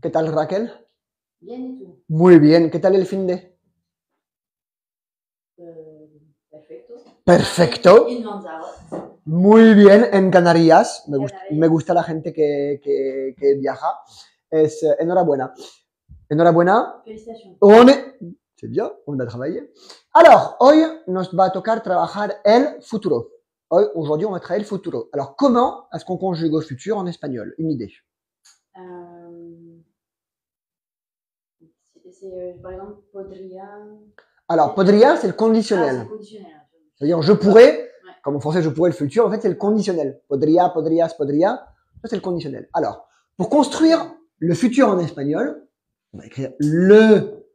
¿Qué tal, Raquel? Bien, ¿y tú? Muy bien. ¿Qué tal el fin de? Perfecto. Perfecto. En Lanzarote. Muy bien. En Canarias. Me Canarias. gusta la gente que viaja. Enhorabuena. Enhorabuena. Félicitations. C'est bien, on a travaillé. Alors, hoy nos va a tocar trabajar el futuro. Aujourd'hui, on va travailler le futuro. Alors, comment est-ce qu'on conjugue au futur en espagnol? Une idée. Par exemple, podría. Alors, podría, c'est le Ah, conditionnel. c'est conditionnel. C'est-à-dire, je pourrais, Ouais. comme en français, je pourrais le futur, en fait, c'est le conditionnel. Podría, podrías, podría. Ça, c'est le conditionnel. Alors, pour construire le futur en espagnol, on va écrire le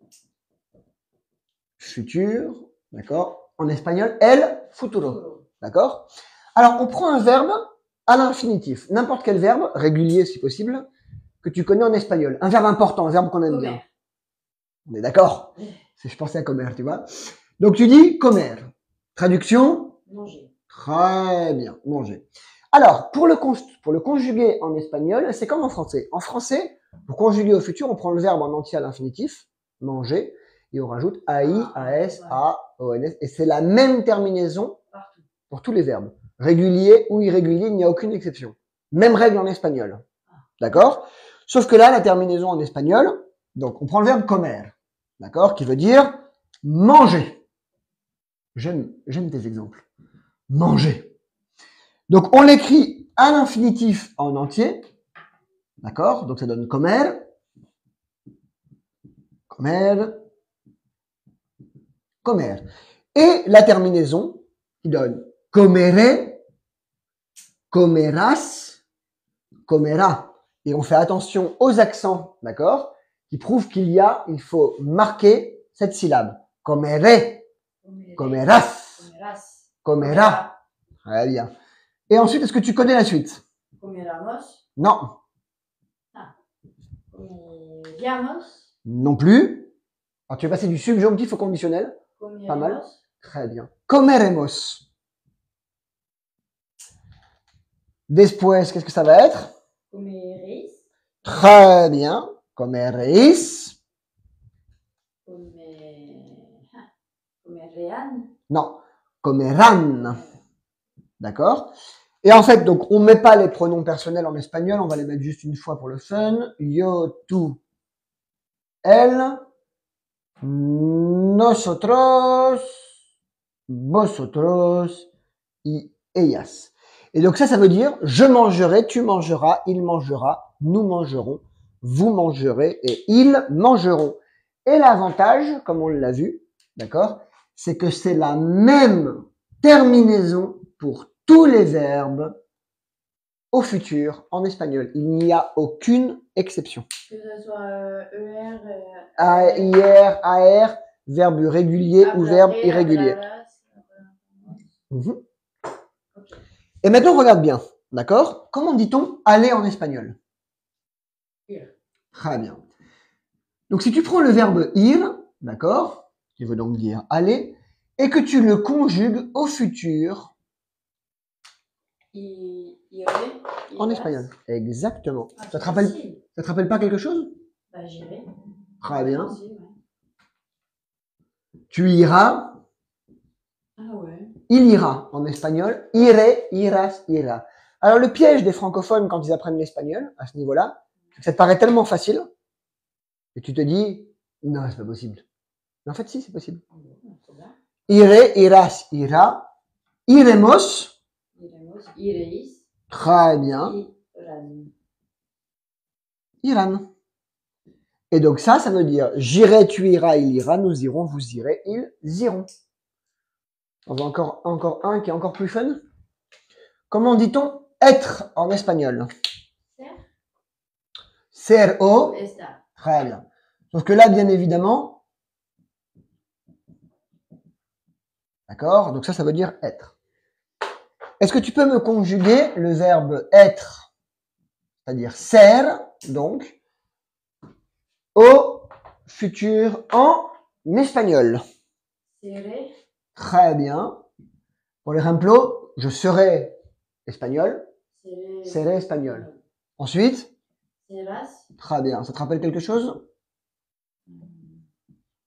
futur, d'accord? En espagnol, el futuro, d'accord? Alors, on prend un verbe à l'infinitif. N'importe quel verbe, régulier si possible, que tu connais en espagnol. Un verbe important, un verbe qu'on aime bien. On est d'accord? Je pensais à comer, tu vois. Donc, tu dis comer. Traduction? Manger. Très bien, manger. Alors, pour le conjuguer en espagnol, c'est comme en français. En français, pour conjuguer au futur, on prend le verbe en entier à l'infinitif, manger, et on rajoute AI, AS, A, ONS, et c'est la même terminaison Partout. pour tous les verbes. Régulier ou irrégulier, il n'y a aucune exception. Même règle en espagnol. D'accord? Sauf que là, la terminaison en espagnol, donc on prend le verbe comer, d'accord, qui veut dire manger. J'aime tes exemples. Manger. Donc, on l'écrit à l'infinitif en entier. D'accord? Donc, ça donne comer. Comer. Comer. Et la terminaison qui donne comere, comerás, comera. Et on fait attention aux accents, d'accord? Qui prouvent il faut marquer cette syllabe. Comere, comerás, comera. Très bien. Et ensuite, est-ce que tu connais la suite? Comeramos. Non. Comeriamos. Non plus. Alors, tu es passé du subjonctif au conditionnel. Comeremos. Pas mal. Très bien. Comeremos. Después, qu'est-ce que ça va être? Comeréis. Très bien. Comeréis. Comerean. Non. Comerán. D'accord? Et en fait, donc, on ne met pas les pronoms personnels en espagnol, on va les mettre juste une fois pour le fun. Yo, tú, él, nosotros, vosotros y ellas. Et donc ça veut dire je mangerai, tu mangeras, il mangera, nous mangerons, vous mangerez et ils mangeront. Et l'avantage, comme on l'a vu, d'accord, c'est que c'est la même terminaison pour tous les verbes au futur en espagnol. Il n'y a aucune exception. Que ce soit ER, IR, AR, verbe régulier ou verbe irrégulier. Okay. Et maintenant, regarde bien, d'accord? Comment dit-on aller en espagnol? Ir. Très bien. Donc, si tu prends le verbe ir, d'accord, qui veut donc dire aller, et que tu le conjugues au futur en espagnol. Exactement. Ah, ça te rappelle pas quelque chose? Bah, j'irai. Très bien. Aussi, ouais. Tu iras. Ah ouais. Il ira en espagnol. Iré, iras, ira. Alors, le piège des francophones quand ils apprennent l'espagnol, à ce niveau-là, c'est que ça te paraît tellement facile et tu te dis, non, c'est pas possible. Mais en fait, si, c'est possible. Iré, iras, ira. Iremos. Iremos, iréis. Très bien. Iran. Et donc ça veut dire j'irai, tu iras, il ira, nous irons, vous irez, ils iront. On va encore un qui est encore plus fun. Comment dit-on être en espagnol? Ser o. Très bien. Sauf que là, bien évidemment, d'accord, donc ça veut dire être. Est-ce que tu peux me conjuguer le verbe être, c'est-à-dire ser, donc, au futur en espagnol? Seré. Très bien. Pour les ejemplo, je serai espagnol, seré espagnol. Ensuite, Serás. Très bien. Ça te rappelle quelque chose? Hmm,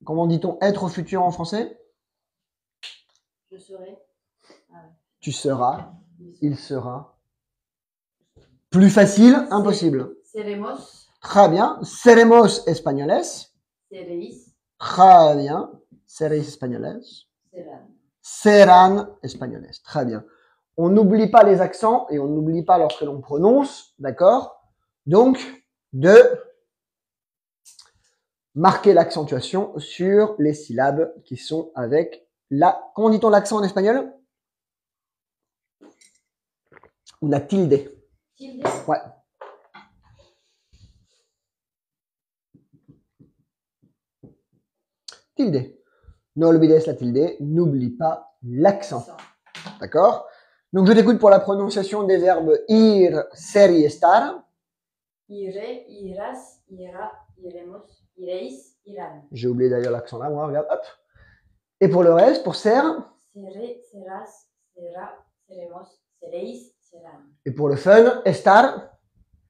Comment dit-on être au futur en français? Je serai. Ah ouais. Tu seras, Il il sera. Plus facile, impossible. Seremos. Très bien. Seremos españoles. Seréis. Très bien. Seréis españoles. Serán. Serán españoles. Très bien. On n'oublie pas les accents et on n'oublie pas lorsque l'on prononce, d'accord? Donc, de marquer l'accentuation sur les syllabes qui sont avec la... Comment dit-on l'accent en espagnol? Ou la tilde. Tilde. Ouais. Tilde. No olvides la tilde. N'oublie pas l'accent. D'accord? Donc, je t'écoute pour la prononciation des verbes ir, ser y estar. Iré, irás, ira, iremos, iréis, irán. J'ai oublié d'ailleurs l'accent là, moi, regarde, hop. Et pour le reste, pour ser. Seré, serás, será, seremos, seréis, serán. Et pour le fun, estar.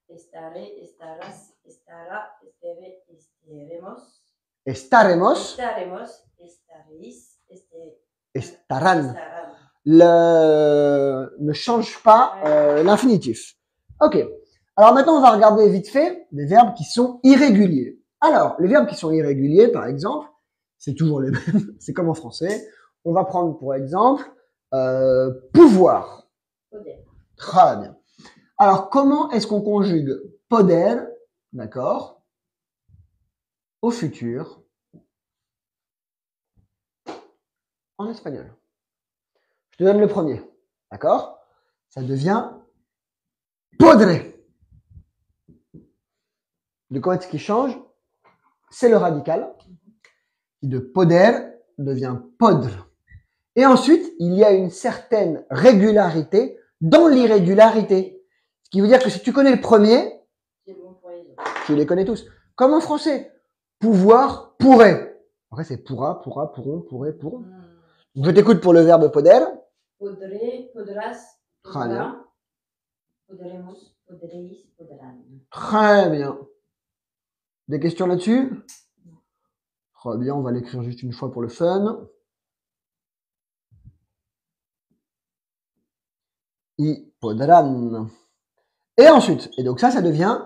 Estaré, estarás, estará, estere, estaremos. Estaremos. Estaremos, estaréis, Estarán. estarán. Ne change pas l'infinitif. Ok. Alors maintenant, on va regarder vite fait des verbes qui sont irréguliers. Alors, les verbes qui sont irréguliers, par exemple, c'est toujours les mêmes. C'est comme en français. On va prendre pour exemple pouvoir. Poder. Très bien. Alors, comment est-ce qu'on conjugue poder, d'accord, au futur en espagnol? Je te donne le premier, d'accord? Ça devient podre. De quoi est-ce qui change? C'est le radical. De poder devient podre. Et ensuite, il y a une certaine régularité dans l'irrégularité. Ce qui veut dire que si tu connais le premier, C'est bon pour les autres. tu les connais tous. Comme en français, pouvoir, pourrait. Après, c'est pourra, pourra, pourront, pourrait, pourront. Je t'écoute pour le verbe poder. Podré, podrás, Très bien. podrá. Podremos, podréis, podrán. Très bien. Des questions là-dessus? Très bien, on va l'écrire juste une fois pour le fun. I podrán. Et ensuite, et donc ça devient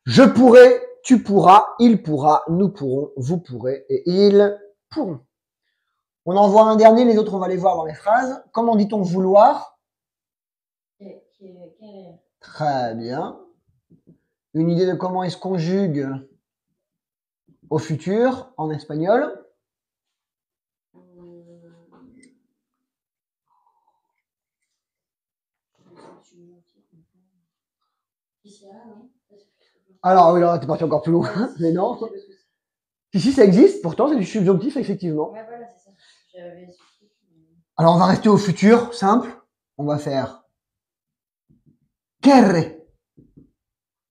je pourrai, tu pourras, il pourra, nous pourrons, vous pourrez et ils pourront. On en voit un dernier, les autres on va les voir dans les phrases. Comment dit-on vouloir? Querer. Très bien. Une idée de comment il se conjugue au futur en espagnol? Alors oui, là, t'es parti encore plus loin, mais non. Si, ça existe, pourtant c'est du subjonctif, effectivement. Ouais, voilà, c'est ça. J'avais... Alors on va rester au futur, simple. On va faire querre.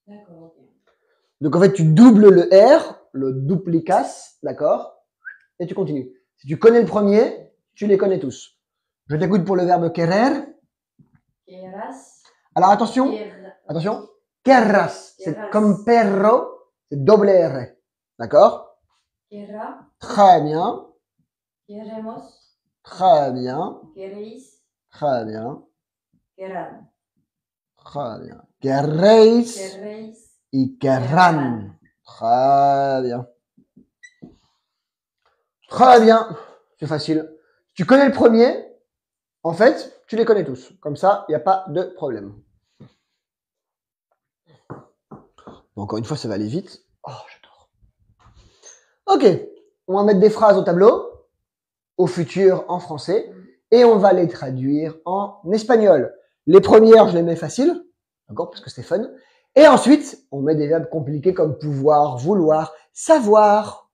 D'accord, ok. Donc en fait, tu doubles le R, le duplicas, d'accord? Et tu continues. Si tu connais le premier, tu les connais tous. Je t'écoute pour le verbe querer. Querrás. Alors attention, attention. Querras, c'est Querras. comme perro, c'est double R. D'accord? Querrá. Très bien, Queremos. très bien, Queréis. très bien, Querrán. très bien. Querréis Querréis. y querrán. Très bien. Très bien. C'est facile. Tu connais le premier, en fait, tu les connais tous. Comme ça, il n'y a pas de problème. Encore une fois, ça va aller vite. Oh, j'adore. Ok, on va mettre des phrases au tableau, au futur en français, et on va les traduire en espagnol. Les premières, je les mets faciles, d'accord, parce que c'est fun. Et ensuite, on met des verbes compliqués comme pouvoir, vouloir, savoir.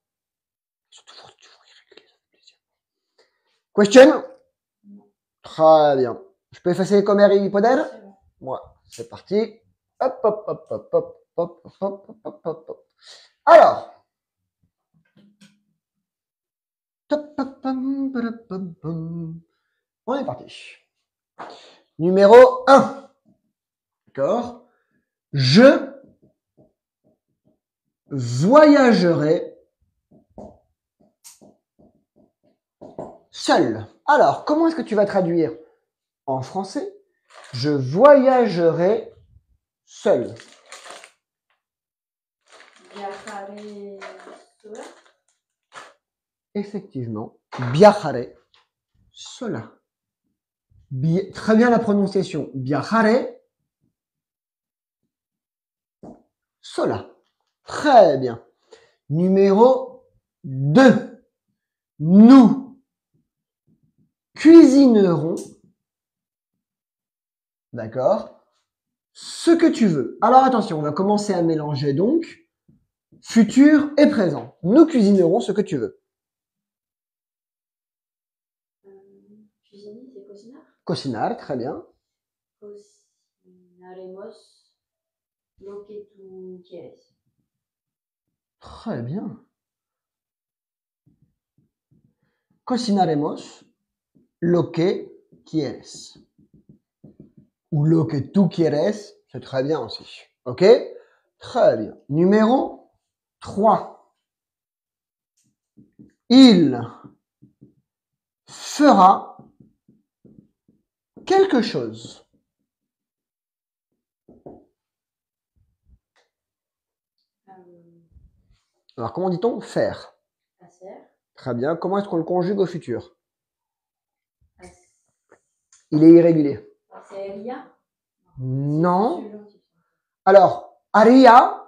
Question? Très bien. Je peux effacer comme Harry Potter? Moi, c'est parti. Hop, hop, hop, hop, hop, hop, hop, hop, hop, hop, hop. Alors. On est parti. Numéro 1. D'accord? Je voyagerai seul. Alors, comment est-ce que tu vas traduire en français? Je voyagerai seul. Viajaré sola. Effectivement, viajaré sola. Très bien la prononciation. Viajaré sola. Très bien. Numéro 2. Nous cuisinerons, d'accord, ce que tu veux. Alors attention, on va commencer à mélanger donc futur et présent. Nous cuisinerons ce que tu veux. Cuisiner, c'est cocinar. Cocinar, très bien. Cocinaremos lo que tú quieres. Très bien. Cocinaremos lo que quieres. Ou lo que tú quieres, c'est très bien aussi. Ok? Très bien. Numéro 3. Il fera quelque chose. Alors, comment dit-on faire? Hacer. Très bien. Comment est-ce qu'on le conjugue au futur? Hacer. Il est irrégulier. Hacería. Non. Alors, haría,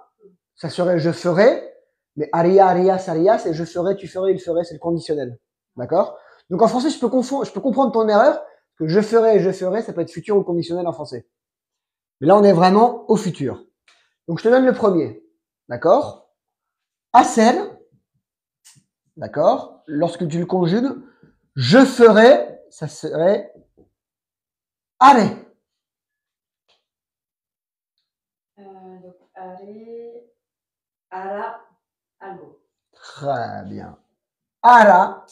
ça serait je ferai, mais haría, harías, harías, c'est je ferai, tu ferais, il ferait, c'est le conditionnel. D'accord? Donc en français, je peux comprendre ton erreur, que je ferai et je ferai, ça peut être futur ou conditionnel en français. Mais là, on est vraiment au futur. Donc je te donne le premier. D'accord? Hacer, d'accord? Lorsque tu le conjugues, je ferai, ça serait haré. Donc, haré, hará algo. Très bien. Hará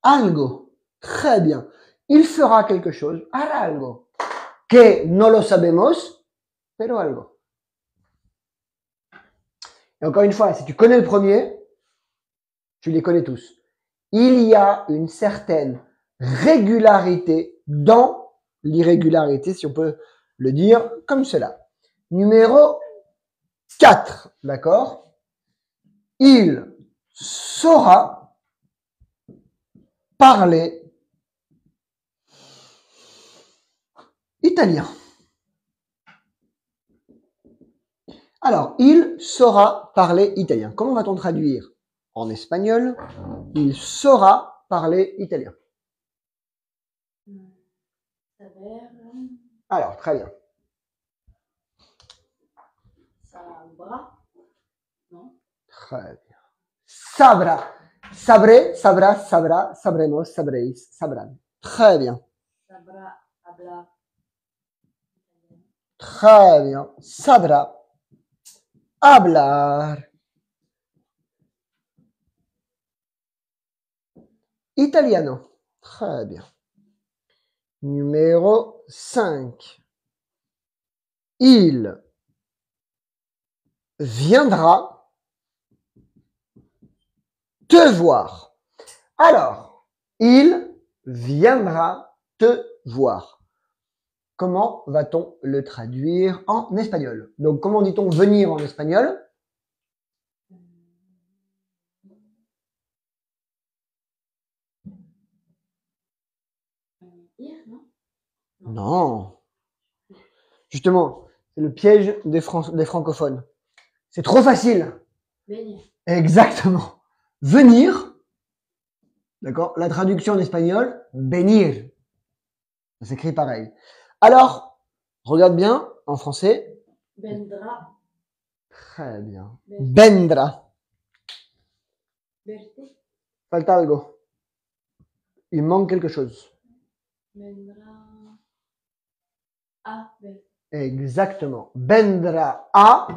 algo. Très bien. Il fera quelque chose. Hará algo. Que no lo sabemos, pero algo. Et encore une fois, si tu connais le premier, tu les connais tous. Il y a une certaine régularité dans l'irrégularité, si on peut le dire comme cela. Numéro 4, d'accord? Il saura parler italien. Alors, il saura parler italien. Comment va-t-on traduire en espagnol? Il saura parler italien. Saber. Alors, très bien. Sabra. Non. Très bien. Sabra. Sabré, sabra, sabra, sabremos, sabréis, sabran. Très bien. Sabra hablar. Très bien. Sabrá hablar italiano. Très bien. Numéro 5. Il viendra te voir. Alors, il viendra te voir. Comment va-t-on le traduire en espagnol? Donc, comment dit-on venir en espagnol? Ir, non? Non. Justement, c'est le piège des francophones. C'est trop facile. Venir. Exactement. Venir, d'accord? La traduction en espagnol, venir. Ça s'écrit pareil. Alors, regarde bien en français. Vendra. Très bien. Vendra. Verte. Falta algo. Il manque quelque chose. Vendra. A. Verte. Exactement. Vendra a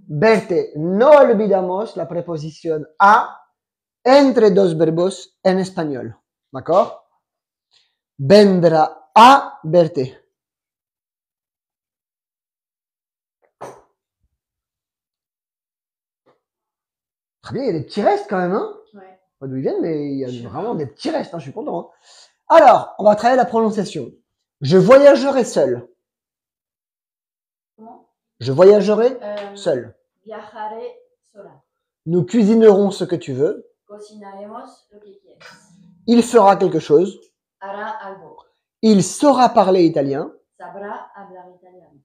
verte. No olvidamos la preposición a entre dos verbos en español. D'accord? Vendra a verte. Très bien, il y a des petits restes quand même, hein. Ouais. Pas d'où ils viennent, mais il y a vraiment des petits restes, hein, je suis content. Hein. Alors, on va travailler la prononciation. Je voyagerai seul. Comment? Je voyagerai seul. Viajaré sola. Nous cuisinerons ce que tu veux. Cocinaremos lo que quieras. Il fera quelque chose. Hará algo. Il saura parler italien. Sabrá hablar italiano.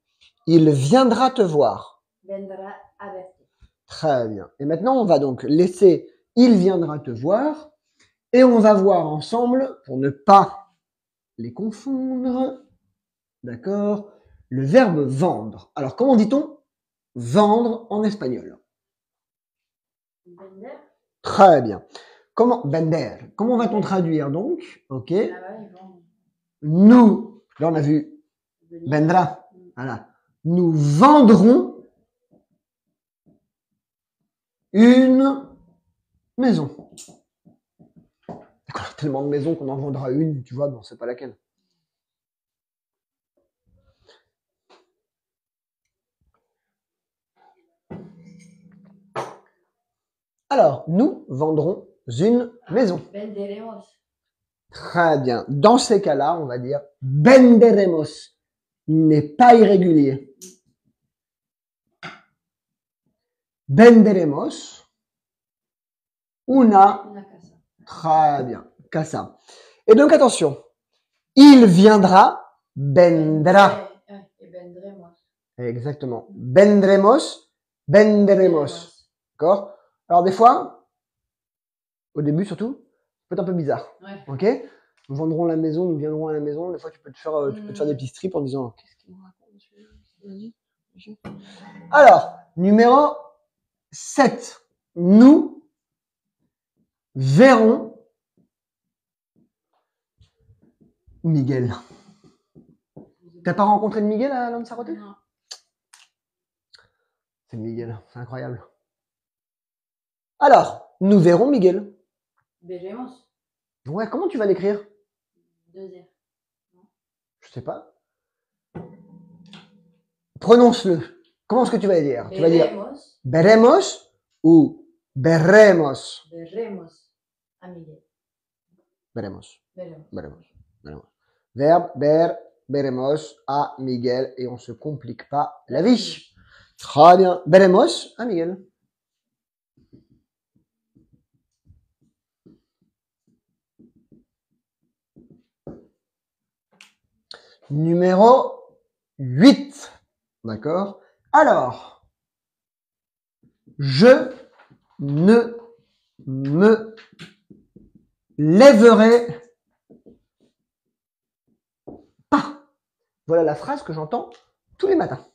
Il viendra te voir. Vendrá a verte. Très bien. Et maintenant, on va donc laisser « il viendra te voir » et on va voir ensemble, pour ne pas les confondre, d'accord, le verbe vendre. Alors, comment dit-on vendre en espagnol? Vender. Très bien. Comment vender? Comment va-t-on traduire donc? Ok. Là-bas, ils vendent. Nous, là on a vu vendra. Voilà. Nous vendrons une maison. D'accord, tellement de maisons qu'on en vendra une, tu vois, mais on ne sait pas laquelle. Alors, nous vendrons une maison. Venderemos. Très bien. Dans ces cas-là, on va dire venderemos. Il n'est pas irrégulier. Venderemos una. Una casa. Très bien. Casa. Et donc, attention. Il viendra, vendra. Et vendremos. Exactement. Vendremos, venderemos. D'accord? Alors, des fois, au début surtout, ça peut être un peu bizarre. Ouais. Ok? Nous vendrons la maison, nous viendrons à la maison. Des fois, tu peux te faire des petits strips en disant qu'est-ce qu'il nous raconte, monsieur? Alors, numéro 7. Nous verrons Miguel. T'as pas rencontré de Miguel à Lanzarote? Non. C'est Miguel, c'est incroyable. Alors, nous verrons Miguel. Veremos. Ouais, comment tu vas l'écrire? 2 R. Je sais pas. Prononce-le. Comment est-ce que tu vas le dire? Tu vas dire veremos ou verremos? Verremos a Miguel. Veremos. Veremos. Veremos. Veremos. Verbe, ver, veremos à Miguel et on se complique pas la vie. Très bien. Veremos à Miguel. Numéro 8. D'accord? Alors, je ne me lèverai pas. Voilà la phrase que j'entends tous les matins.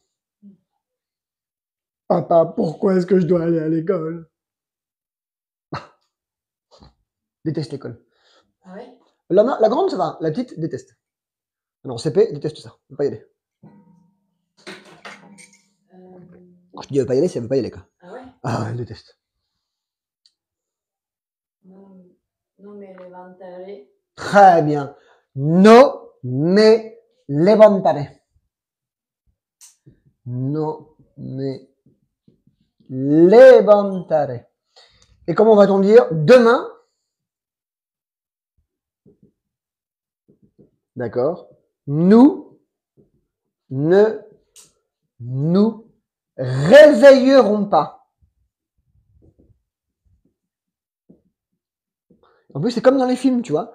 Papa, pourquoi est-ce que je dois aller à l'école? Déteste l'école. Ah ouais? La grande, ça va. La petite, déteste. Non, CP, déteste ça. Elle veut pas y aller. Quand je dis elle veut pas y aller, c'est elle veut pas y aller, quoi. Ah ouais? Ah, elle déteste. No me levantaré. Très bien. No me levantaré. No me levantaré. Et comment va-t-on dire demain? D'accord. Nous ne nous réveillerons pas. En plus, c'est comme dans les films, tu vois.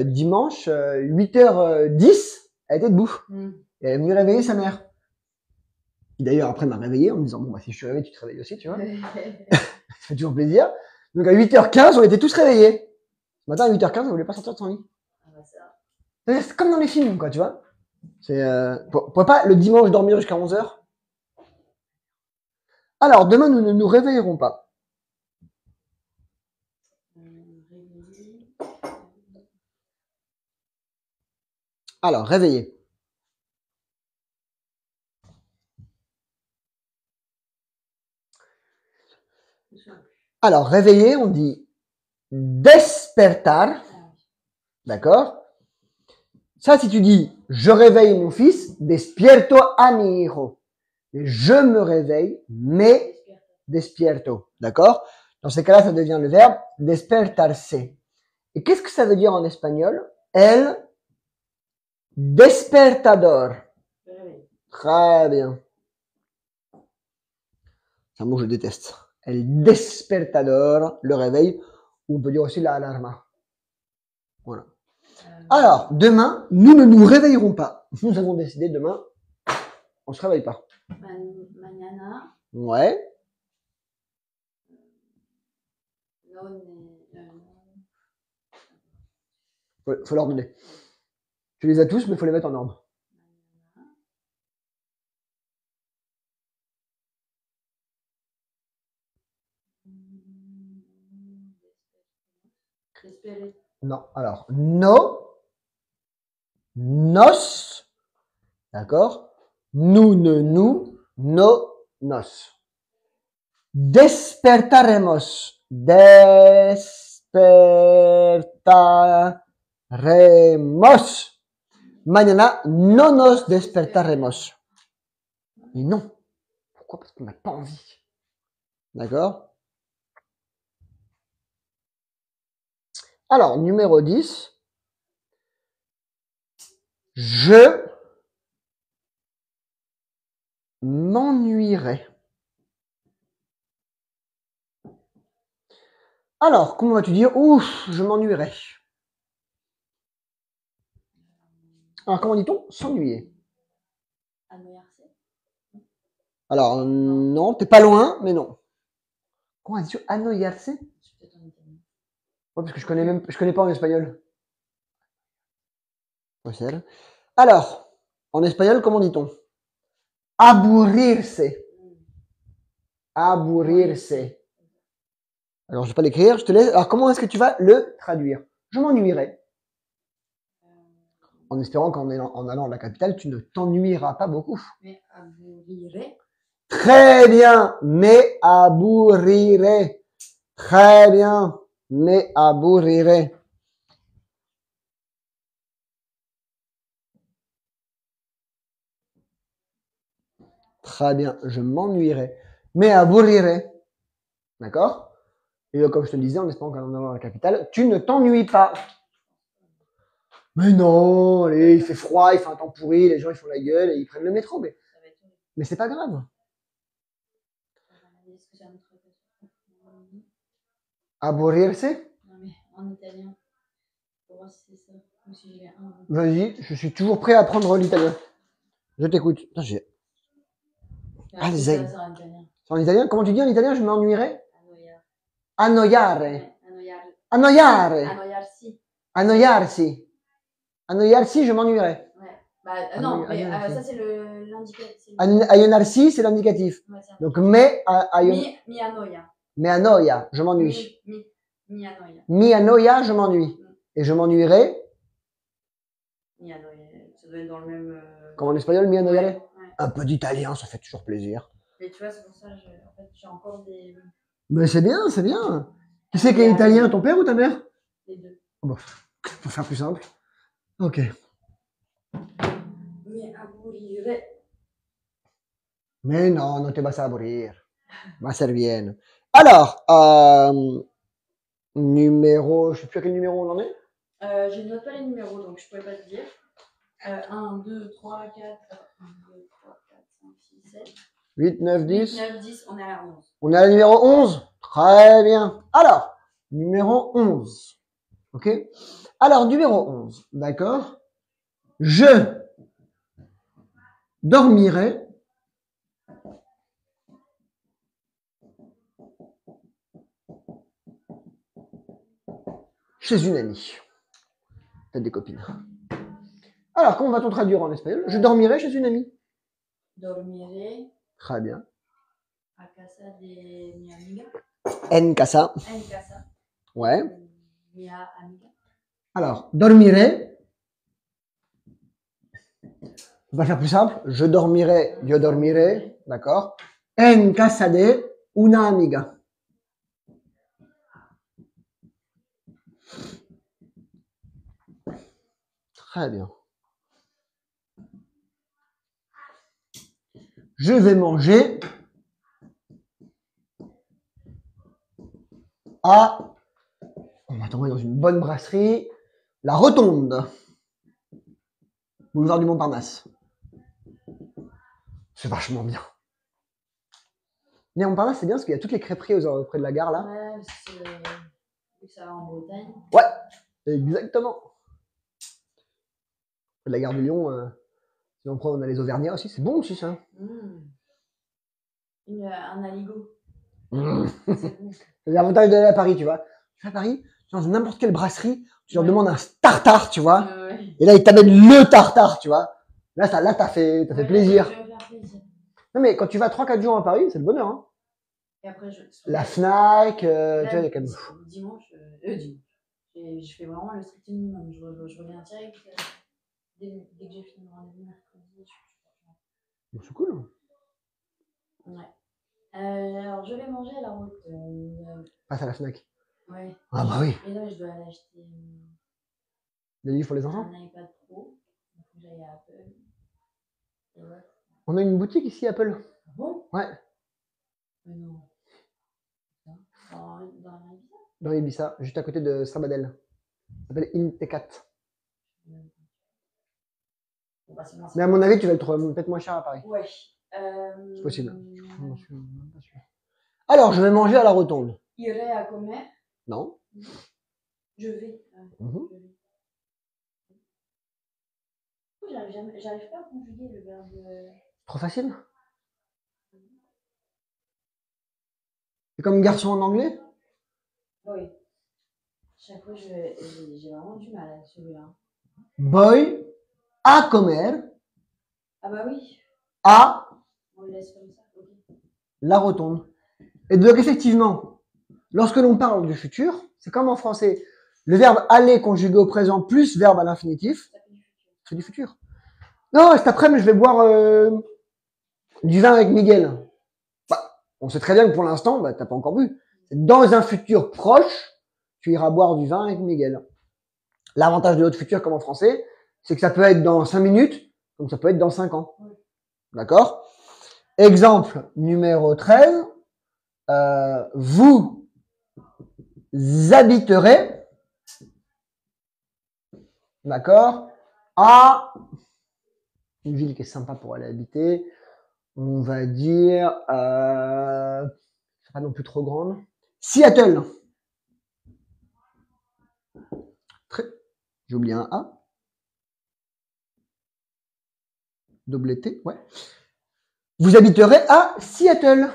Dimanche, 8h10, elle était debout. Et elle est venue réveiller sa mère. Qui d'ailleurs, après, m'a réveillé en me disant, bon, bah, si je suis réveillé, tu te réveilles aussi, tu vois. Ça fait toujours plaisir. Donc, à 8h15, on était tous réveillés. Ce matin, à 8h15, on voulait pas sortir de son lit. Ah bah ça. C'est comme dans les films, quoi, tu vois. C'est, pourquoi pas le dimanche dormir jusqu'à 11h? Alors, demain, nous ne nous réveillerons pas. Alors, réveiller. Alors, réveiller, on dit despertar. D'accord? Ça, si tu dis je réveille mon fils, despierto a mi hijo. Et je me réveille, mais despierto. D'accord? Dans ces cas-là, ça devient le verbe despertarse. Et qu'est-ce que ça veut dire en espagnol? El despertador. Très bien. C'est un mot que je déteste. El despertador, le réveil, ou on peut dire aussi la alarma. Voilà. Alors, demain, nous ne nous réveillerons pas. Nous avons décidé demain, on se réveille pas. Mañana. Ouais. Faut leur donner. Tu les as tous, mais faut les mettre en ordre. Non. Alors, no, nos, d'accord? Nous, ne, nous, no, nos. Despertaremos. Despertaremos. Mañana no nos despertaremos. Mais non. Pourquoi? Parce qu'on n'a pas envie. D'accord? Alors, numéro 10. Je m'ennuierai. Alors, comment vas-tu dire? Ouf, je m'ennuierai. Alors, comment dit-on? S'ennuyer. Alors, non, t'es pas loin, mais non. Comment dit-on? Annoyarse? Ouais, parce que je connais pas en espagnol. Alors, en espagnol, comment dit-on? Aburrirse. Aburrirse. Alors, je vais pas l'écrire, je te laisse. Alors, comment est-ce que tu vas le traduire? Je m'ennuierai. En espérant qu'en allant à la capitale, tu ne t'ennuieras pas beaucoup. Mais aburriré. Très bien, mais aburriré. Très bien, mais aburriré. Très bien, je m'ennuierai, mais aburriré. D'accord? Et comme je te le disais, en espérant qu'en allant à la capitale, tu ne t'ennuies pas. Mais non, allez, il fait froid, il fait un temps pourri, les gens ils font la gueule et ils prennent le métro. Mais c'est pas grave. Aburrirse? Non, mais en italien. Pour voir si c'est ça. Ou si j'ai un. Vas-y, je suis toujours prêt à apprendre l'italien. Je t'écoute. Ah, les C'est en italien. C'est en italien? Comment tu dis en italien? Je m'ennuierai? Annoiare. Annoiare. Annoiare. Annoiarsi. Annoiarsi. Annoiarsi, je m'ennuierai. Ouais. Bah, non, mais ça c'est l'indicatif. Aionarsi, c'est l'indicatif. Ouais, tiens. Donc, Mi annoia. me annoia, je m'ennuie. Mi annoia. Mi annoia, je m'ennuie. Et je m'ennuierai. Mi annoia. Ça doit être dans le même. Comme en espagnol, mi annoiare. Ouais. Un peu d'italien, ça fait toujours plaisir. Mais tu vois, c'est pour ça, en fait, j'ai encore des. Mais c'est bien, c'est bien. Qui c'est qui est italien, ton père ou ta mère? Les deux. Bon, pour faire plus simple. Ok. Mi aburriré. Mais non, non te vas a aburrir. Va ser bien. Alors, numéro, je sais plus à quel numéro on en est. Je ne note pas les numéros, donc je ne pourrais pas te dire. 1, 2, 3, 4, 1, 2, 3, 4, 5, 6, 7. 8, 9, 10. 8, 9, 10, on est à la 11. On est à la numéro 11. Très bien. Alors, numéro 11. Ok. Alors, numéro 11. D'accord. Je dormirai chez une amie. Peut-être des copines. Alors, comment va-t-on traduire en espagnol? Je dormirai chez une amie. Dormiré. Très bien. A casa de mi amiga. En casa. En casa. Ouais. Mi amiga. Alors, dormirai. On va faire plus simple. Je dormirai, yo dormiré. D'accord. En casa de una amiga. Très bien. Je vais manger à, on va t'envoyer dans une bonne brasserie, la Rotonde, boulevard du Montparnasse. C'est vachement bien. Mais Montparnasse, c'est bien parce qu'il y a toutes les crêperies près de la gare là. Ouais, c'est ça va en Bretagne. Ouais, exactement. Près de la gare de Lyon, si on prend, on a les Auvergnats aussi, c'est bon aussi ça. Un aligot. C'est l'avantage d'aller à Paris, tu vois. Tu vas à Paris, tu vas dans n'importe quelle brasserie, tu leur demandes un tartare, tu vois. Et là, ils t'amènent le tartare, tu vois. Là, t'as fait plaisir. Non, mais quand tu vas 3-4 jours à Paris, c'est le bonheur. Hein. Et après, la Fnac, là, tu vois, il y a quand même. Dimanche. Je fais vraiment le strict minimum. Je reviens direct. Dès que j'ai fini le rendez-vous mercredi, Bon, c'est cool. Ouais. Alors, je vais manger à la route. Passe à la Fnac. Ouais. Ah bah oui. Et là, je dois aller acheter des livres pour les enfants. Un iPad Pro. Il faut que j'aille à Apple. Et ouais. On a une boutique ici, Apple. Ah bon? Ouais. Mais non. Dans Ibiza, juste à côté de Sabadell. Ça s'appelle Intecat. Mais à mon avis, tu vas le trouver peut-être moins cher à Paris. Ouais. C'est possible. Alors, je vais manger à la Rotonde. Irai à comer. Non. Je vais. J'arrive pas à conjuguer le verbe. Trop facile. C'est comme garçon en anglais. Oui. Chaque fois, j'ai vraiment du mal avec celui-là. Boy a comer. Ah bah oui. À on le laisse comme ça. Okay. La Rotonde. Et donc effectivement, lorsque l'on parle du futur, c'est comme en français. Le verbe aller conjugué au présent plus verbe à l'infinitif, c'est du futur. Non, cet après-midi, je vais boire du vin avec Miguel. Bah, on sait très bien que pour l'instant, bah, t'as pas encore bu. Dans un futur proche, tu iras boire du vin avec Miguel. L'avantage de notre futur, comme en français, c'est que ça peut être dans 5 minutes, comme ça peut être dans 5 ans. D'accord? Exemple numéro 13. Vous habiterez, d'accord, à une ville qui est sympa pour aller habiter. On va dire, c'est pas non plus trop grande. Seattle. J'ai oublié un A. Double T, ouais. Vous habiterez à Seattle.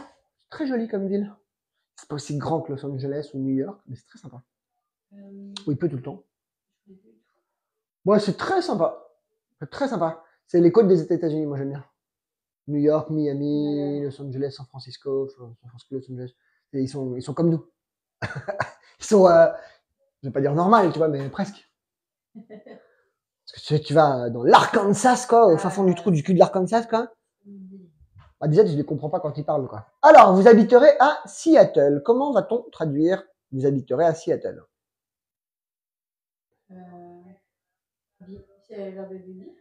Très joli comme ville. C'est pas aussi grand que Los Angeles ou New York, mais c'est très sympa. Oui, il pleut tout le temps. Ouais, c'est très sympa. C'est très sympa. C'est les côtes des États-Unis, moi j'aime bien. New York, Miami, Los Angeles, San Francisco, Los Angeles. Et ils sont comme nous. Ils sont, je vais pas dire normal, tu vois, mais presque. Parce que tu vas dans l'Arkansas, quoi, au fin fond du trou du cul de l'Arkansas, quoi. Bah, déjà, je ne comprends pas quand ils parlent, quoi. Alors, vous habiterez à Seattle. Comment va-t-on traduire vous habiterez à Seattle? C'est le verbe vivre.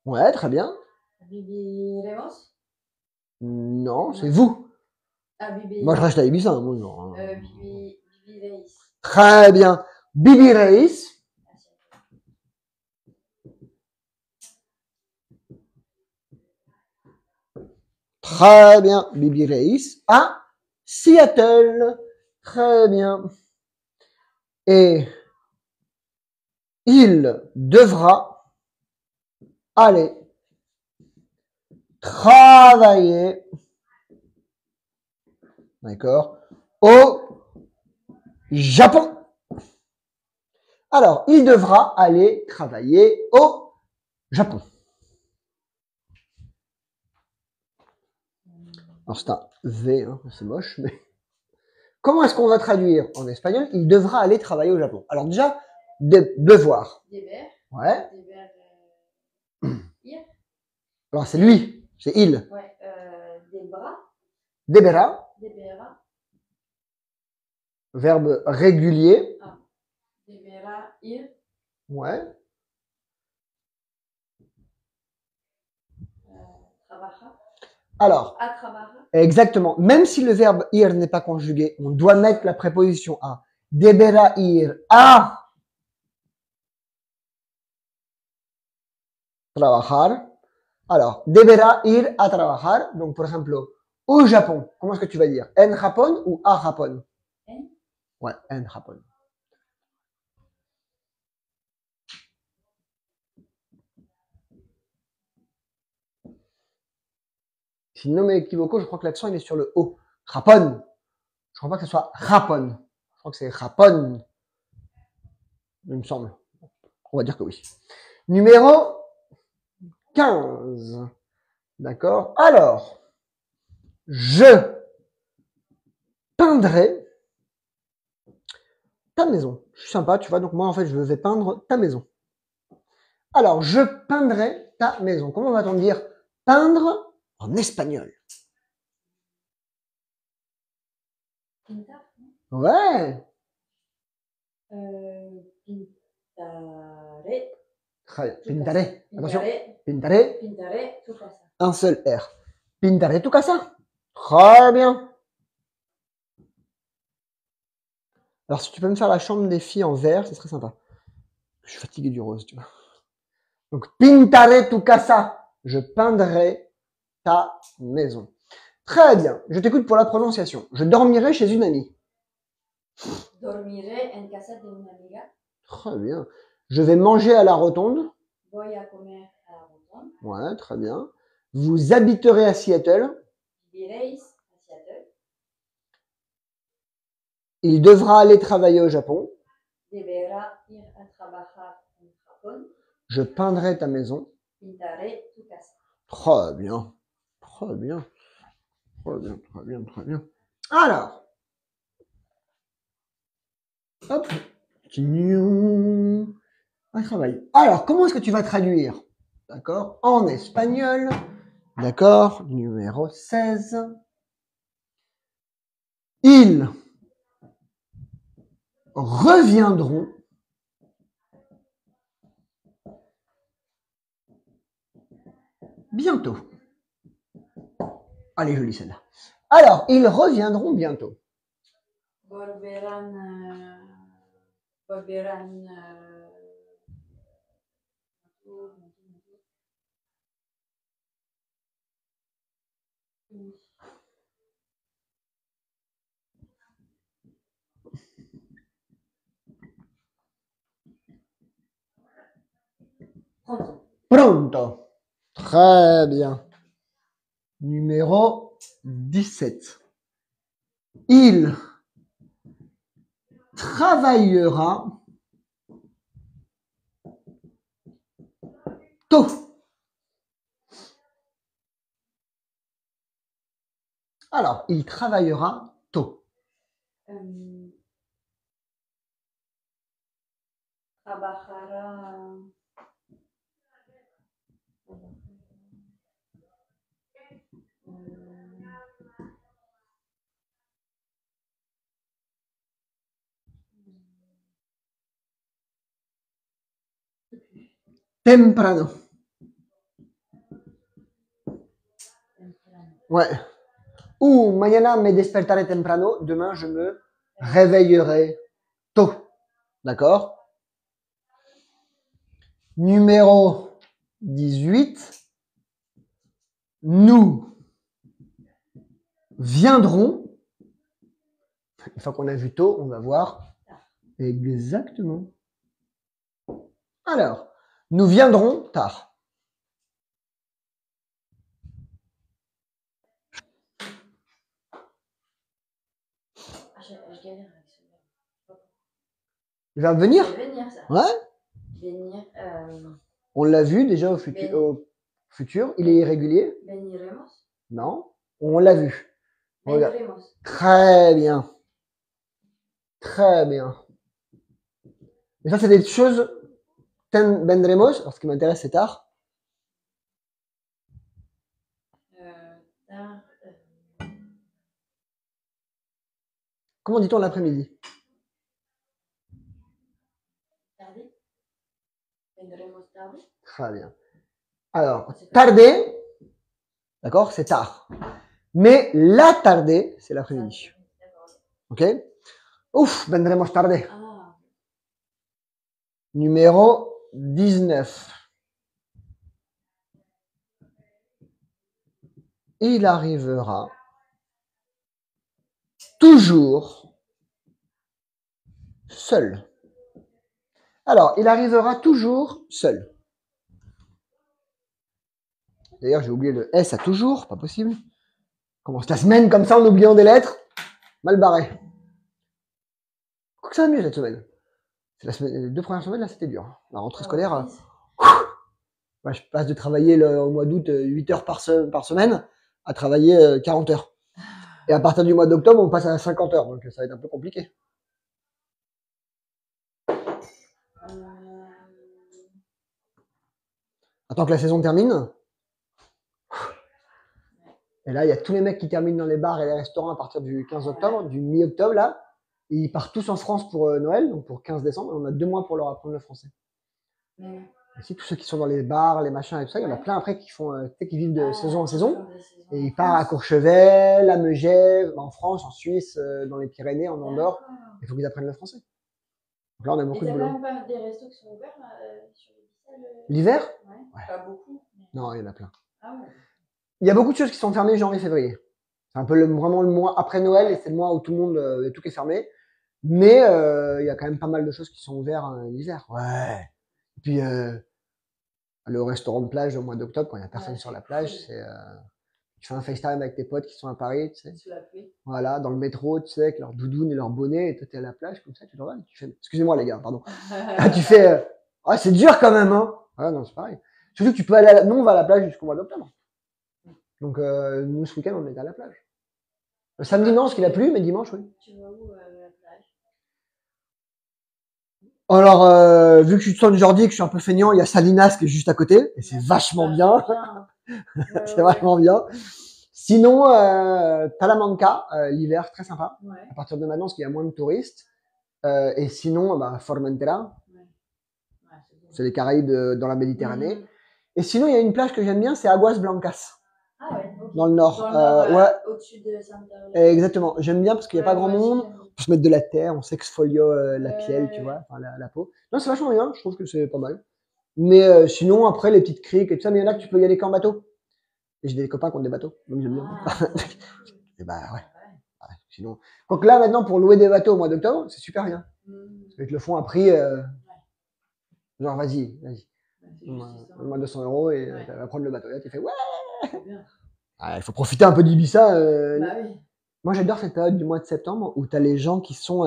Ouais, très bien. Viviremos? Non, c'est vous. Ah, moi, je reste à Ibiza. Moi, non. Vivireis. Très bien. Vivireis. Très bien. Vivireis à Seattle. Très bien. Et il devra aller travailler, d'accord, au Japon. Alors, il devra aller travailler au Japon. Alors, c'est un V, hein, c'est moche, mais... Comment est-ce qu'on va traduire en espagnol? Il devra aller travailler au Japon. Alors déjà, devoir. Deber. Ouais. Ir. Alors c'est lui, c'est il. Ouais. Debra. Debera. Debera. Verbe régulier. Ah. Debera ir. Ouais. Trabaja. Alors. A trabaja. Exactement. Même si le verbe ir n'est pas conjugué, on doit mettre la préposition à. Deberá ir a trabajar. Alors, deberá ir a trabajar. Donc, por ejemplo, au Japon. Comment est-ce que tu vas dire? En Japon ou a Japon? En. Ouais, en Japon. Si non m'équivoco, je crois que l'accent il est sur le O. Japon. Je crois pas que ce soit Japon. Je crois que c'est Japon. Il me semble. On va dire que oui. Numéro 15. D'accord. Alors, je peindrai ta maison. Je suis sympa, tu vois. Donc moi, en fait, je vais peindre ta maison. Alors, je peindrai ta maison. Comment va-t-on dire peindre en espagnol? Pintar. Ouais. Pintaré. Très bien. Tu Pintaré. casa. Attention. Pintaré. Pintaré. Pintaré tu casa. Un seul R. Pintaré tu casa. Très bien. Alors, si tu peux me faire la chambre des filles en vert, ce serait sympa. Je suis fatigué du rose, tu vois. Donc, pintaré tu casa. Je peindrai ta maison. Très bien. Je t'écoute pour la prononciation. Je dormirai chez une amie. Dormiré en casa de una amiga. Très bien. Je vais manger à la rotonde. Voy a comer a la rotonde. Ouais, très bien. Vous habiterez à Seattle. Viviréis a Seattle. Il devra aller travailler au Japon. Deberá ir a trabajar en Japón. Je peindrai ta maison. Pintaré tu casa. Très bien. Très bien. Très bien, très bien, très bien. Alors. Hop. Continuons. Un travail. Alors, comment est-ce que tu vas traduire? D'accord? En espagnol. D'accord? Numéro 16. Ils reviendront bientôt. Allez, jolie celle-là. Alors, ils reviendront bientôt. Volverán. Volverán. Pronto. Pronto. Très bien. Numéro 17. Il travaillera tôt. Alors, il travaillera tôt. Trabajará. Temprano. Ouais. Ou mañana me despertaré temprano. Demain, je me réveillerai tôt. D'accord? Numéro 18. Nous viendrons. Une fois qu'on a vu tôt, on va voir exactement. Alors, nous viendrons tard. Je galère avec ce verbe. Il va venir? C'est venir, ça. Ouais. Venir. On l'a vu déjà au futur. Il est irrégulier? Veniremos. Non. On l'a vu. Regarde. Vendremos. Très bien. Très bien. Et ça, c'est des choses. Vendremos. Alors, ce qui m'intéresse, c'est tard. Tard. Comment dit-on l'après-midi? Tarde. Vendremos tarde. Très bien. Alors, tarder, d'accord, c'est tard. Mais la tarder, c'est l'après-midi. Ok? Ouf, vendremos tarde. Ah, Numéro 19. Il arrivera toujours seul. Alors, il arrivera toujours seul. D'ailleurs, j'ai oublié le S à toujours, pas possible. Commence la semaine comme ça en oubliant des lettres. Mal barré. Quoique ça va mieux cette semaine. Les 2 premières semaines, là, c'était dur. La rentrée scolaire, bah, je passe de travailler au mois d'août 8 heures par semaine à travailler 40 heures. Et à partir du mois d'octobre, on passe à 50 heures. Donc ça va être un peu compliqué. Attends que la saison termine. Et là, il y a tous les mecs qui terminent dans les bars et les restaurants à partir du 15 octobre, du mi-octobre, là. Ils partent tous en France pour Noël, donc pour 15 décembre. On a 2 mois pour leur apprendre le français. Aussi, tous ceux qui sont dans les bars, les machins et tout ça, il y en a plein après qui font, qui vivent de saison en saison. Et ils partent à Courchevel, à Megève, en France, en Suisse, dans les Pyrénées, en Andorre. Il faut qu'ils apprennent le français. Donc là, on a beaucoup de boulot. Et t'as même pas des restos qui sont ouverts là, sur l'hiver? Ouais. Pas beaucoup. Non, il y en a plein. Ah ouais. Il y a beaucoup de choses qui sont fermées janvier-février. C'est un peu vraiment le mois après Noël et c'est le mois où tout le monde, tout est fermé. Mais il y a quand même pas mal de choses qui sont ouvertes l'hiver. Ouais. Et puis aller au restaurant de plage au mois d'octobre quand il n'y a personne sur la plage, c'est tu fais un FaceTime avec tes potes qui sont à Paris, tu sais. Sous la pluie. Voilà, dans le métro, tu sais, avec leur doudoune et leur bonnet, et toi t'es à la plage comme ça, tu te regardes, tu fais. Excusez-moi les gars, pardon. Tu fais. Ah, c'est dur quand même, hein. Ah non, c'est pareil. Surtout que tu peux aller. Nous, on va à la plage jusqu'au mois d'octobre. Donc nous, ce week-end, on est à la plage. Le samedi, non, parce qu'il a plu, mais dimanche, oui. Tu vas où la plage? Alors, vu que je suis de Jordi et que je suis un peu feignant, il y a Salinas qui est juste à côté, et c'est vachement bien. C'est vachement bien. Sinon, Talamanca, l'hiver, très sympa. Ouais. À partir de maintenant, parce qu'il y a moins de touristes. Et sinon, bah, Formentera. Ouais. C'est les Caraïbes dans la Méditerranée. Et sinon, il y a une plage que j'aime bien, c'est Aguas Blancas. Ah ouais, okay. Dans le nord. Dans le nord, ouais. Au-dessus de Santa. Exactement. J'aime bien parce qu'il n'y a pas grand monde. On peut se mettre de la terre, on s'exfolio la pielle, tu vois, enfin la peau. Non, c'est vachement bien. Je trouve que c'est pas mal. Mais sinon, après, les petites criques et tout ça, mais il y en a que tu peux y aller qu'en bateau. Et j'ai des copains qui ont des bateaux, donc j'aime bien. Et bah ouais. Sinon. Donc là, maintenant, pour louer des bateaux au mois d'octobre, c'est super bien. Ils te le font à prix. Genre, vas-y. Moins 200 € et tu vas prendre le bateau. Là, tu fais ouais. Il faut profiter un peu d'Ibiza. Bah oui. Moi, j'adore cette période du mois de septembre où tu as les gens qui sont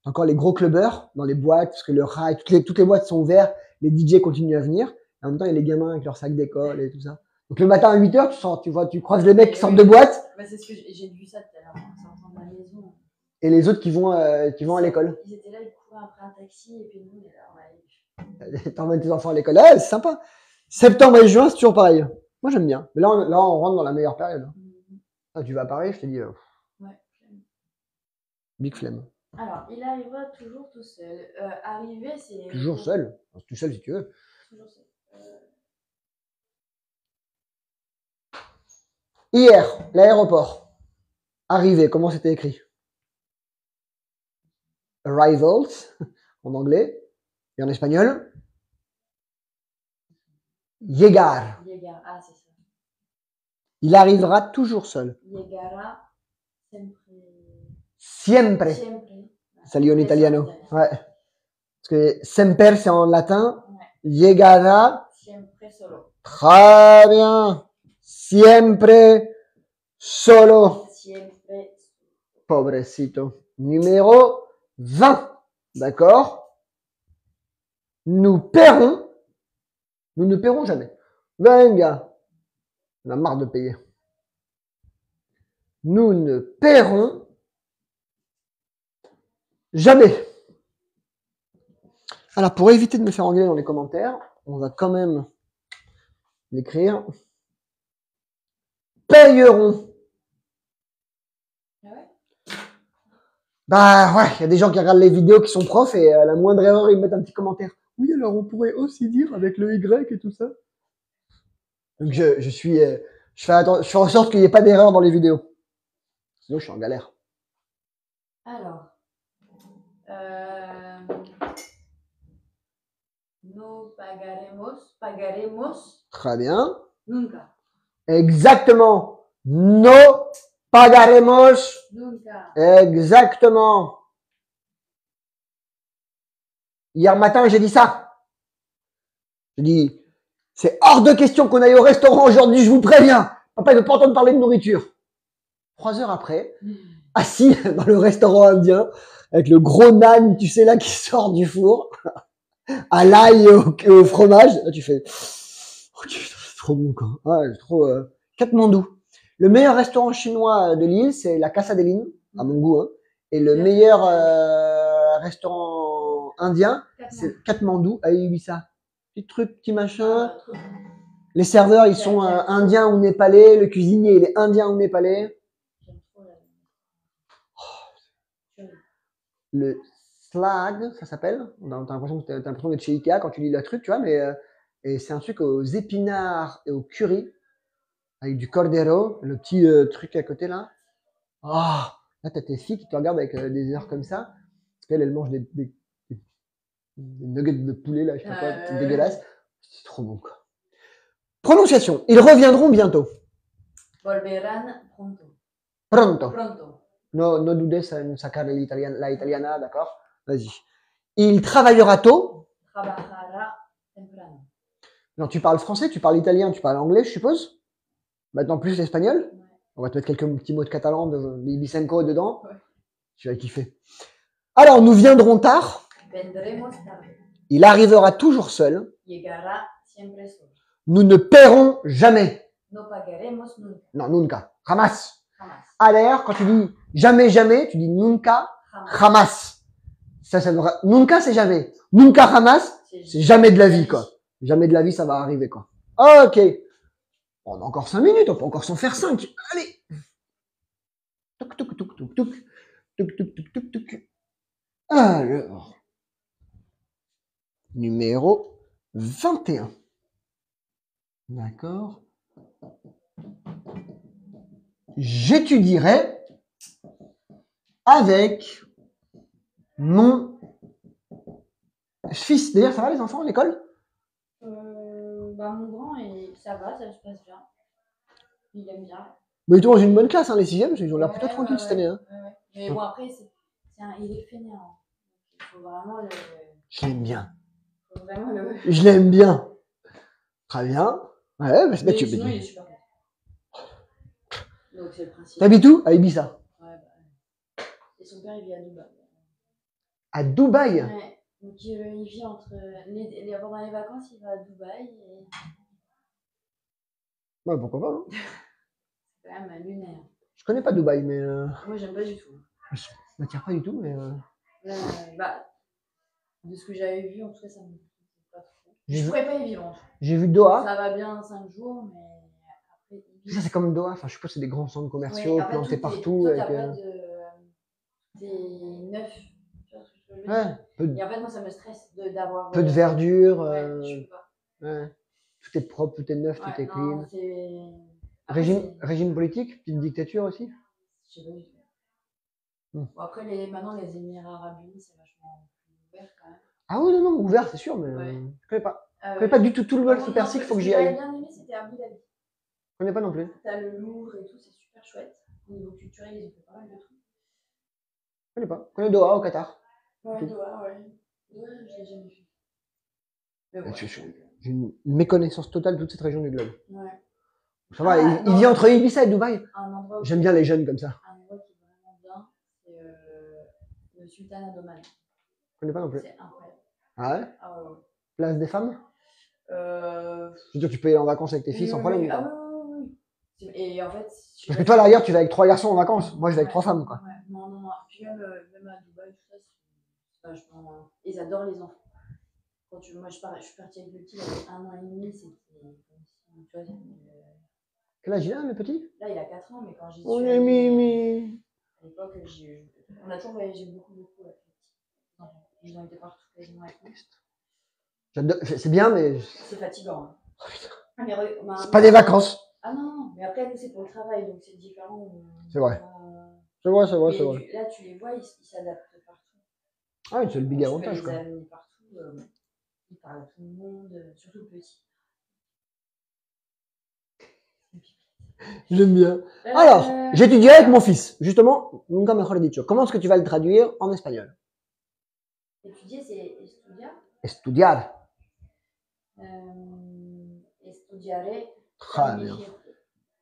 encore les gros clubbers dans les boîtes, parce que le rail, toutes les boîtes sont ouvertes, les DJ continuent à venir. Et en même temps, il y a les gamins avec leur sac d'école et tout ça. Donc le matin à 8h, tu croises les mecs qui sortent de boîte. Bah, c'est ce que j'ai vu ça tout à l'heure en sortant de la maison. Et les autres qui vont à l'école. Ils étaient là, ils couraient après un taxi et puis nous, on est là, ouais. T'emmènes tes enfants à l'école. Ah, c'est sympa. Septembre et juin, c'est toujours pareil. Moi, j'aime bien. Mais là, on rentre dans la meilleure période. Ah, tu vas à Paris, je te dis. Ouais, big flemme. Alors, il arrivera toujours tout seul. Arriver, c'est. Toujours seul. Tout seul si tu veux. Toujours seul. Hier, l'aéroport. Arrivé, comment c'était écrit? Arrivals, en anglais. Et en espagnol? Llegar. Llegar, ah, c'est ça. Il arrivera toujours seul. Llegará Siempre. Salut en italiano. Ouais. Parce que semper, c'est en latin. Ouais. Llegará. Siempre solo. Très bien. Siempre solo. Siempre. Pobrecito. Numéro 20. D'accord? Nous ne paierons jamais. Venga. On a marre de payer. Nous ne paierons jamais. Alors, pour éviter de me faire engueuler dans les commentaires, on va quand même l'écrire. Payeront. Bah ouais, il y a des gens qui regardent les vidéos qui sont profs et à la moindre erreur, ils mettent un petit commentaire. Oui, alors on pourrait aussi dire avec le Y et tout ça. Donc je fais en sorte qu'il n'y ait pas d'erreur dans les vidéos. Sinon, je suis en galère. Alors, No pagaremos. Pagaremos Très bien. nunca. Exactement. No pagaremos. Nunca. Exactement. Hier matin, j'ai dit ça. J'ai dit, c'est hors de question qu'on aille au restaurant aujourd'hui, je vous préviens. Papa, il ne veut pas entendre parler de nourriture. 3 heures après, assis dans le restaurant indien, avec le gros naan, tu sais, là, qui sort du four, à l'ail et au fromage. Là, tu fais, oh, c'est trop bon, quoi. Ouais, trop, Katmandou. Le meilleur restaurant chinois de l'île, c'est la Casa de Lin, à mon goût, hein. Et le meilleur restaurant indien, c'est Katmandou, à Ibiza. Petit truc, petit machin. Les serveurs, ils sont indiens ou népalais. Le cuisinier, il est indien ou népalais. Le slag, ça s'appelle. T'as l'impression d'être chez Ikea quand tu lis le truc, tu vois, mais et c'est un truc aux épinards et au curry, avec du cordero, le petit truc à côté là. Ah, là t'as tes filles qui te regardent avec des airs comme ça, parce qu'elles elles mangent des nuggets de poulet là, je sais pas quoi, c'est dégueulasse. C'est trop bon quoi. Prononciation. Ils reviendront bientôt. Volverán pronto. Pronto. Pronto. No dudes en sacar la italiana, d'accord? Vas-y. Il travaillera tôt. Trabajará temprano. Non, tu parles français, tu parles italien, tu parles anglais, je suppose. Maintenant plus l'espagnol. Ouais. On va te mettre quelques petits mots de catalan, de Ibicenco dedans. Ouais. Tu vas kiffer. Alors, nous viendrons tard. Vendremos tarde. Il arrivera toujours seul. Llegará siempre solo. Nous ne paierons jamais. No pagaremos nunca. Non, nunca. Jamás. Jamás. Ah, d'ailleurs, quand tu dis jamais, jamais, tu dis nunca, jamás. Ça nunca, c'est jamais. Nunca, jamás, c'est jamais de la vie, quoi. Jamais de la vie, ça va arriver, quoi. Ok. On a encore 5 minutes, on peut encore s'en faire 5. Allez. Touk, touk, touk, touk, touk. Touk, touk, touk, touk, touk. Alors. Numéro 21. D'accord. J'étudierai avec mon fils. D'ailleurs, ça va les enfants à l'école? Mon grand, ça va, ça se passe bien. Il aime bien. Mais ils sont dans une bonne classe, hein, les 6e, ils ont l'air plutôt tranquilles cette année. Hein. Ouais. Mais bon, après, il est fainéant. Il faut vraiment le. Je l'aime bien. Faut vraiment le. Je l'aime bien. Très bien. Ouais, mais sinon, il est super bon. Donc, c'est le principe. T'habites où? À Ibiza. Ouais, bah. Et son père, il vit à Dubaï. À Dubaï? Ouais. Donc, il vit entre. Pendant les vacances, il va à Dubaï. Et... Ouais, pourquoi pas. Hein. C'est quand même lunaire. Je connais pas Dubaï, mais. Moi, j'aime pas du tout. Je m'attire pas du tout, mais. De ce que j'avais vu, en tout cas, ça me plaît pas trop. Je pourrais pas y vivre. J'ai vu Doha. Ça va bien 5 jours, mais après. Ça, c'est comme Doha. Enfin, je suppose que c'est des grands centres commerciaux plantés partout. Toi, avec, t'as pas de. T'es neuf. Tu vois ce que je veux dire? Ouais. Et en fait, moi, ça me stresse d'avoir. Peu de verdure. Je peux pas. Ouais. Tout est propre, tout est neuf, tout est clean. Après, régime politique, petite dictature aussi. Je sais pas du tout. Bon, après, maintenant, les Émirats Arabes Unis, c'est vachement ouvert quand même. Ah oui, non, ouvert, c'est sûr, mais je connais pas. Je connais pas du tout le golfe Persique, il faut que j'y aille. Ce que j'avais bien aimé, c'était Abu Dhabi. Je connais pas non plus. T'as le Louvre et tout, c'est super chouette. Au niveau culturel, ils ont fait pas mal de trucs. Je connais pas. Je connais Doha au Qatar. Ouais, Doha, ouais. Ouais, je l'ai jamais vu. Mais bon, j'ai une méconnaissance totale de toute cette région du globe. Ouais. Ça va, il vit entre Ibiza et Dubaï. J'aime bien les jeunes comme ça. Un endroit qui est vraiment bien, c'est le Sultanat d'Oman. Je connais pas non plus. C'est incroyable. Ah ouais? Ah ouais. Place des femmes? Je veux dire, tu peux y aller en vacances avec tes filles sans problème. Ah oui. Et en fait. Parce que toi, là, hier, tu vas avec 3 garçons en vacances. Moi, je vais avec 3 femmes, quoi. Ouais. Non. Puis même à Dubaï, tout ça, c'est vachement. Ils adorent les enfants. Moi, je suis partie avec le petit, il avait 1 an et demi, c'était comme si. Tu vois, quel âge il a, le petit? Là, il a 4 ans, mais quand j'y suis. On est mimi. À l'époque, on a toujours voyagé beaucoup avec les petits. Ils ont été partout quasiment avec nous. C'est bien, mais. C'est fatigant. Hein. Oh, putain. C'est pas des vacances. Ah non, mais après, nous, c'est pour le travail, donc c'est différent. C'est vrai. C'est vrai. Là, tu les vois, ils s'adaptent partout. Ah oui, c'est le big Tu peux avantage, les quoi. amener partout. Ils parlent à tout le monde, surtout le petit. J'aime bien. Alors, j'étudierai avec mon fils. Justement, nunca mejor dicho. Comment est-ce que tu vas le traduire en espagnol? Étudier, c'est estudiar. Estudiar. Estudiaré. Très bien.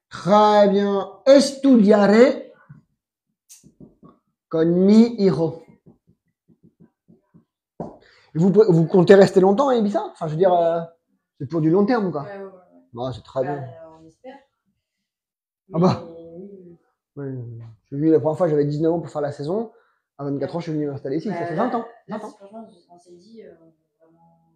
Très bien. Estudiaré con mi hijo. Vous comptez rester longtemps à Ibiza? Enfin, je veux dire, c'est pour du long terme, quoi. Ouais. Ouais, c'est très bien. On espère. Ah bah. Oui. Ouais, j'ai vu la première fois, j'avais 19 ans pour faire la saison. À 24 ans, je suis venu m'installer ici. Ça fait 20 ans. 20 ans. Franchement, on s'est dit vraiment.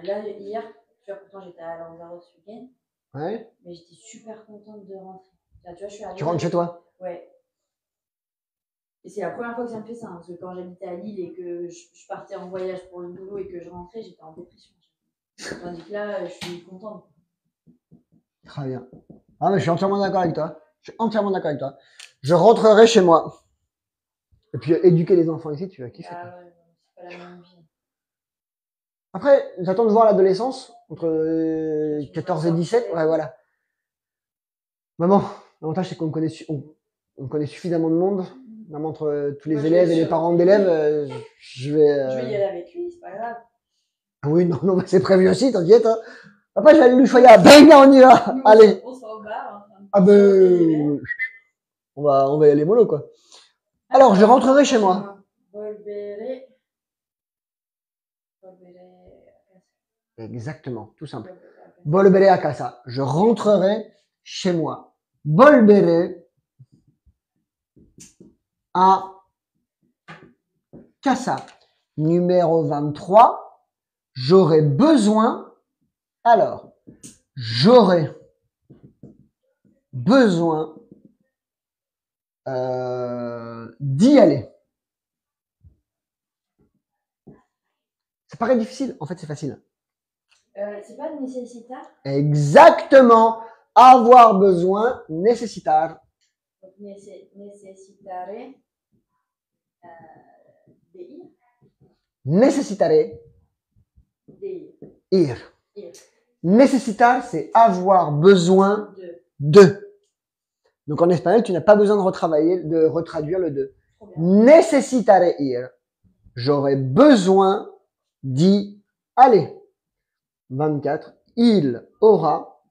Là, hier, tu vois, pourtant j'étais à Lanzarote ce week-end. Ouais. Mais j'étais super contente de rentrer. Là, tu vois, je suis arrivée. Tu rentres chez toi? Ouais. Et c'est la première fois que ça me fait ça. Hein, parce que quand j'habitais à Lille et que je partais en voyage pour le boulot et que je rentrais, j'étais en dépression. Tandis que là, je suis contente. Très bien. Ah, mais je suis entièrement d'accord avec toi. Je suis entièrement d'accord avec toi. Je rentrerai chez moi. Et puis, éduquer les enfants ici, tu vas kiffer. Ah ouais, c'est pas la même vie. Après, j'attends de voir l'adolescence, entre 14 et 17. Ouais, voilà. Maman, l'avantage, c'est qu'on connaît, on connaît suffisamment de monde. Même entre tous les élèves et les parents d'élèves, je vais. Je vais y aller avec lui, c'est pas grave. Oui, non, c'est prévu aussi, t'inquiète. Hein. Après, je vais aller lui choyer. Venga, on y va. Nous, Allez. On sera au bar. Ah ben, on va y aller mollo, quoi. Alors, je rentrerai chez moi. Volveré. Exactement, tout simple. Volveré a casa. Je rentrerai chez moi. Volveré a casa. Numéro 23. J'aurai besoin. Alors, j'aurai besoin d'y aller. Ça paraît difficile, en fait c'est facile. C'est pas necessitar? Exactement. Avoir besoin, necessitar. Necesitaré de ir. Necesitaré De ir. ir. Necesitar, c'est avoir besoin de. Donc en espagnol, tu n'as pas besoin de retraduire le de. Necesitaré ir. J'aurai besoin d'y aller. 24. Il aura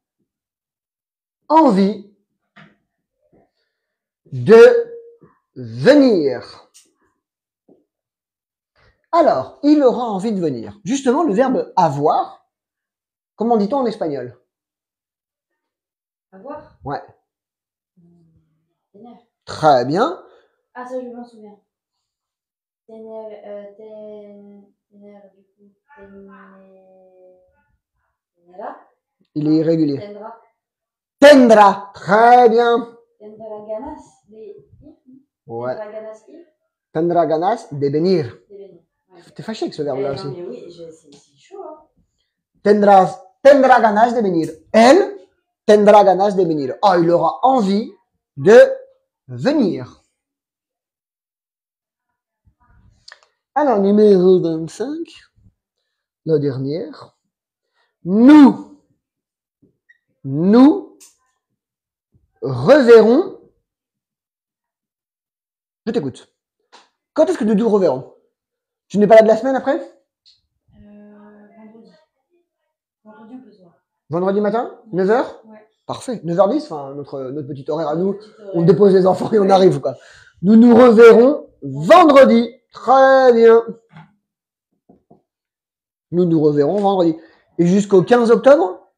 envie de venir. Alors, il aura envie de venir. Justement, le verbe avoir, comment dit-on en espagnol? Avoir? Ouais. Tener. Très bien. Ah, ça, je m'en souviens. Tener, du coup, tenera. Il est irrégulier. Tendra. Tendra. Très bien. Tendra ganas de ir. Ouais. Tendra ganas ir. Tendra ganas de venir. De venir. Ouais. T'es fâché avec ce verbe-là aussi. Non, mais oui, c'est chaud. Hein. Tendra ganas de venir. Elle tendra ganas de venir. Oh, il aura envie de venir. Alors, numéro 25, la dernière. Nous reverrons. Je t'écoute. Quand est-ce que nous reverrons? Tu n'es pas là de la semaine après? Vendredi. Vendredi, on peut se voir. Vendredi matin? 9h? Ouais. Parfait. 9h10, enfin, notre petit horaire à nous. On dépose les enfants et on arrive, quoi. Nous nous reverrons vendredi. Très bien. Nous nous reverrons vendredi. Et jusqu'au 15 octobre?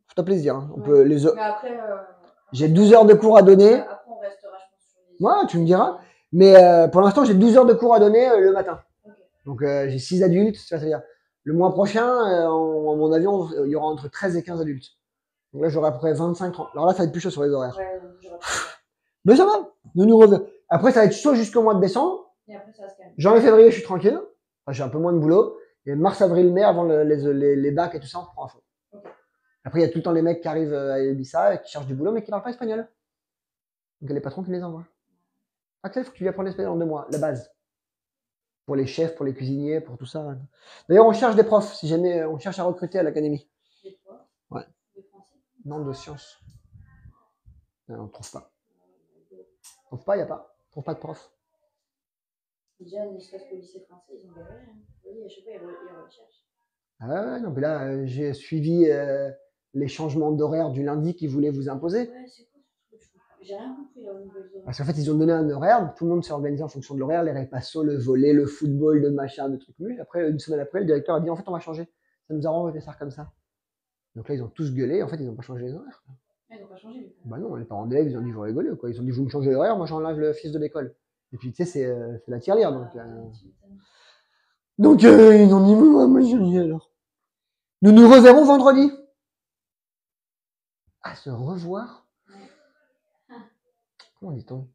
Fais-toi plaisir. Hein. On peut les... Mais après, j'ai 12 heures de cours à donner. Après, on restera, je pense, sur les... Ouais, tu me diras. Mais pour l'instant, j'ai 12 heures de cours à donner le matin. Okay. Donc, j'ai 6 adultes. Ça veut dire, le mois prochain, à mon avion, il y aura entre 13 et 15 adultes. Donc là, j'aurai à peu près 25-30. Alors là, ça va être plus chaud sur les horaires. Ouais, mais ça va. Nous nous reverrons. Après, ça va être chaud jusqu'au mois de décembre. Et après, ça va se calmer. Janvier, février, je suis tranquille. Enfin, j'ai un peu moins de boulot. Et mars, avril, mai, avant les bacs et tout ça, on reprend à fond. Okay. Après, il y a tout le temps les mecs qui arrivent à Ibiza et qui cherchent du boulot, mais qui parlent pas espagnol. Donc, il y a les patrons qui les envoient. Axel, faut que tu lui apprennes l'espagnol en 2 mois, la base. Pour les chefs, pour les cuisiniers, pour tout ça. D'ailleurs, on cherche des profs, si jamais on cherche à recruter à l'académie. Des fois. Ouais. De français. Non, de sciences. On ne trouve pas. On trouve pas, il n'y a pas. On trouve pas de prof. Déjà, ne serait-ce qu'au lycée français, ils ont galéré. Hein. Oui, à chaque fois, ils recherchent. Ah ouais, non, mais là, j'ai suivi les changements d'horaire du lundi qu'ils voulaient vous imposer. Ouais, c'est quoi ce truc? J'ai rien compris là au niveau des horaires. Parce qu'en fait, ils ont donné un horaire, tout le monde s'est organisé en fonction de l'horaire, les repassos, le volley, le football, le machin, le truc mûr. Après, une semaine après, le directeur a dit en fait, on va changer. Ça nous arrange de faire comme ça. Donc là, ils ont tous gueulé. En fait, ils n'ont pas changé les horaires. Ils n'ont pas changé du coup. Bah non, les parents d'élèves, ils ont dit vous rigolez ou quoi. Ils ont dit vous me changez l'horaire, moi j'enlève le fils de l'école. Et puis tu sais, c'est la tirelire. Donc ils ont dit moi j'ai dit alors. Nous nous reverrons vendredi. À se revoir. Comment dit-on?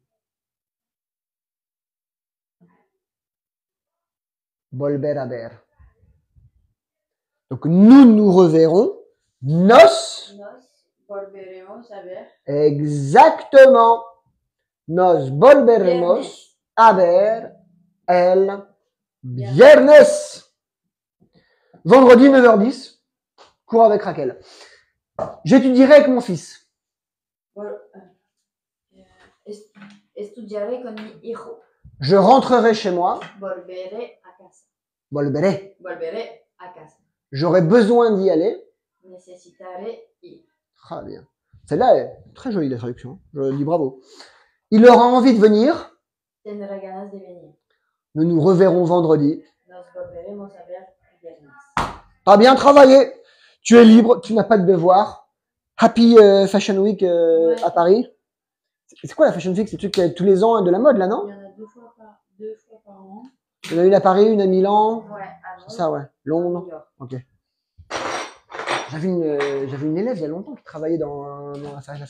Volver a ver. Donc nous nous reverrons. Nos. Volveremos a ver. Exactement. Nos volveremos a ver el viernes. Vendredi 9h10. Cours avec Raquel. J'étudierai avec mon fils. Estudiaré con mi hijo. Je rentrerai chez moi. Volveré a casa. Volveré. Volveré a casa. J'aurai besoin d'y aller. Necesitaré ir. Très bien. Celle-là est très jolie, la traduction. Je dis bravo. Il aura envie de venir. Tendrá ganas de venir. Nous nous reverrons vendredi. Nos volveremos a ver el viernes. T'as bien travaillé. Tu es libre. Tu n'as pas de devoir. Happy Fashion Week Ouais. à Paris. C'est quoi la Fashion Week? C'est le truc tous les ans de la mode, là, non? Il y en a deux fois par an. Il y en a une à Paris, une à Milan. Ouais, à Londres. C'est ça, ouais. Londres. New York. Ok. J'avais une élève il y a longtemps qui travaillait dans la fashion